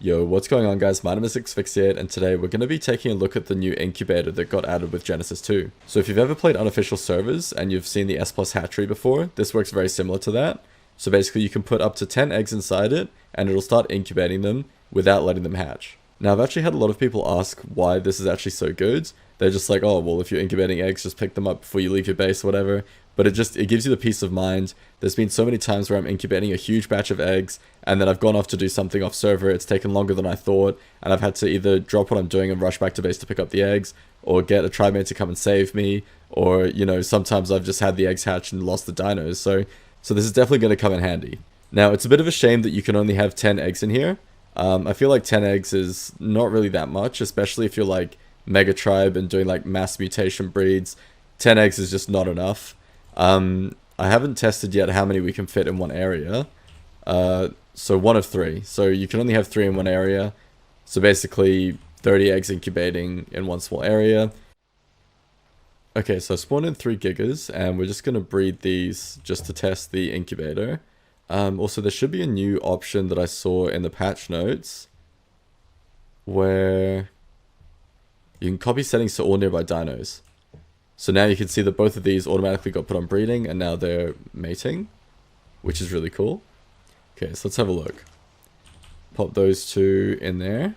Yo, what's going on guys? My name is Asphyxiate and today we're going to be taking a look at the new incubator that got added with Genesis 2. So if you've ever played unofficial servers and you've seen the S Plus hatchery before, this works very similar to that. So basically you can put up to 10 eggs inside it and it'll start incubating them without letting them hatch. Now I've actually had a lot of people ask why this is actually so good. They're just like, oh well, if you're incubating eggs, just pick them up before you leave your base or whatever. But it gives you the peace of mind. There's been so many times where I'm incubating a huge batch of eggs and then I've gone off to do something off server, it's taken longer than I thought, and I've had to either drop what I'm doing and rush back to base to pick up the eggs, or get a tribemate to come and save me, or, you know, sometimes I've just had the eggs hatch and lost the dinos, so this is definitely going to come in handy. Now, it's a bit of a shame that you can only have 10 eggs in here. I feel like 10 eggs is not really that much, especially if you're like Mega Tribe and doing like mass mutation breeds. 10 eggs is just not enough. I haven't tested yet how many we can fit in one area. So one of three. So you can only have 3 in one area. So basically 30 eggs incubating in one small area. Okay, so I spawned in 3 gigas and we're just going to breed these just to test the incubator. Also, there should be a new option that I saw in the patch notes where you can copy settings to all nearby dinos. So now you can see that both of these automatically got put on breeding and now they're mating, which is really cool. Okay, so let's have a look. Pop those 2 in there.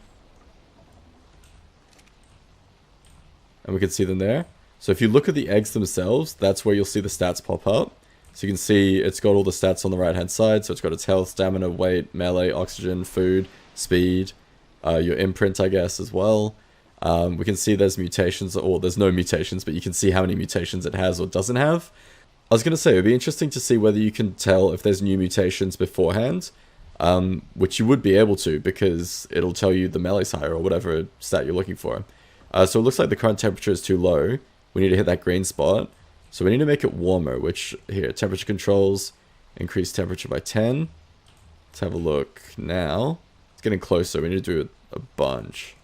And we can see them there. So if you look at the eggs themselves, that's where you'll see the stats pop up. So you can see it's got all the stats on the right hand side. So it's got its health, stamina, weight, melee, oxygen, food, speed, your imprint I guess as well. We can see there's mutations, or there's no mutations, but you can see how many mutations it has or doesn't have. I was going to say, it would be interesting to see whether you can tell if there's new mutations beforehand, which you would be able to because it'll tell you the melee's higher or whatever stat you're looking for. So it looks like the current temperature is too low. We need to hit that green spot. So we need to make it warmer, which here, temperature controls, increase temperature by 10. Let's have a look now. It's getting closer. We need to do a bunch.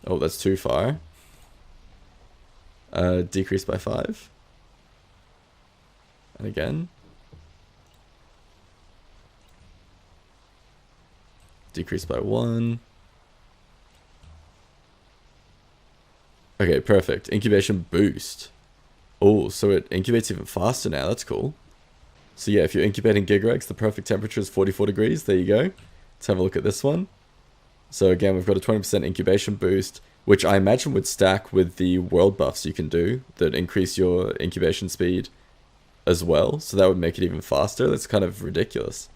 Oh, that's too far. Decrease by 5. And again. Decrease by 1. Okay, perfect. Incubation boost. Oh, so it incubates even faster now. That's cool. So yeah, if you're incubating Gigarex, the perfect temperature is 44 degrees. There you go. Let's have a look at this one. So again, we've got a 20% incubation boost, which I imagine would stack with the world buffs you can do that increase your incubation speed as well. So that would make it even faster. That's kind of ridiculous.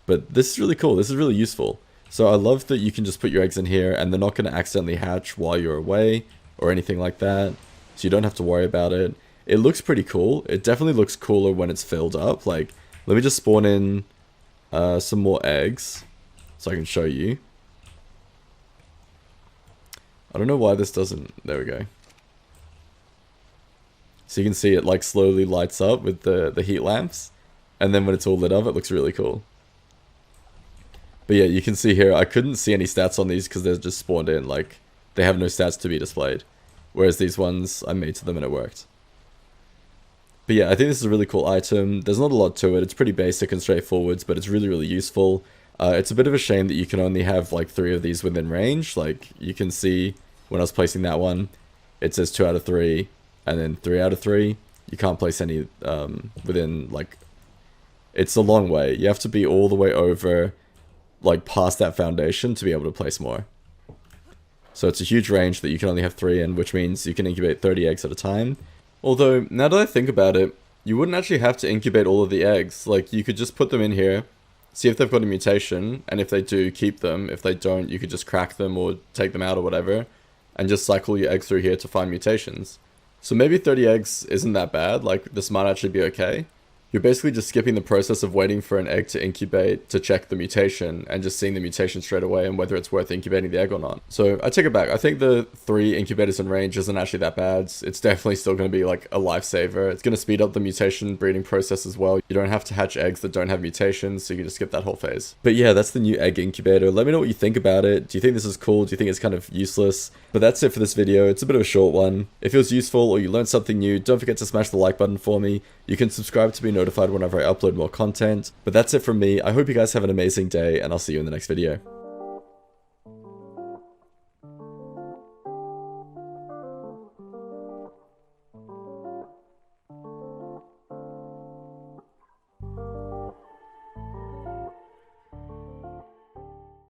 But this is really cool. This is really useful. So I love that you can just put your eggs in here and they're not going to accidentally hatch while you're away or anything like that. So you don't have to worry about it. It looks pretty cool. It definitely looks cooler when it's filled up. Like, let me just spawn in some more eggs so I can show you. I don't know why this doesn't... There we go. So you can see it like slowly lights up with the heat lamps. And then when it's all lit up, it looks really cool. But yeah, you can see here, I couldn't see any stats on these because they're just spawned in. Like, they have no stats to be displayed. Whereas these ones, I made to them and it worked. But yeah, I think this is a really cool item. There's not a lot to it. It's pretty basic and straightforward, but it's really, really useful. It's a bit of a shame that you can only have like 3 of these within range. Like, you can see when I was placing that one, it says 2 out of 3 and then 3 out of 3. You can't place any within, like, it's a long way. You have to be all the way over, like, past that foundation to be able to place more. So it's a huge range that you can only have 3 in, which means you can incubate 30 eggs at a time. Although, now that I think about it, you wouldn't actually have to incubate all of the eggs. Like, you could just put them in here, see if they've got a mutation, and if they do, keep them. If they don't, you could just crack them or take them out or whatever, and just cycle your eggs through here to find mutations. So maybe 30 eggs isn't that bad, like, this might actually be okay. You're basically just skipping the process of waiting for an egg to incubate to check the mutation and just seeing the mutation straight away and whether it's worth incubating the egg or not. So I take it back. I think the 3 incubators in range isn't actually that bad. It's definitely still going to be like a lifesaver. It's going to speed up the mutation breeding process as well. You don't have to hatch eggs that don't have mutations, so you can just skip that whole phase. But yeah, that's the new egg incubator. Let me know what you think about it. Do you think this is cool? Do you think it's kind of useless? But that's it for this video. It's a bit of a short one. If it was useful or you learned something new, don't forget to smash the like button for me. You can subscribe to be notified notified whenever I upload more content. But that's it from me. I hope you guys have an amazing day, and I'll see you in the next video.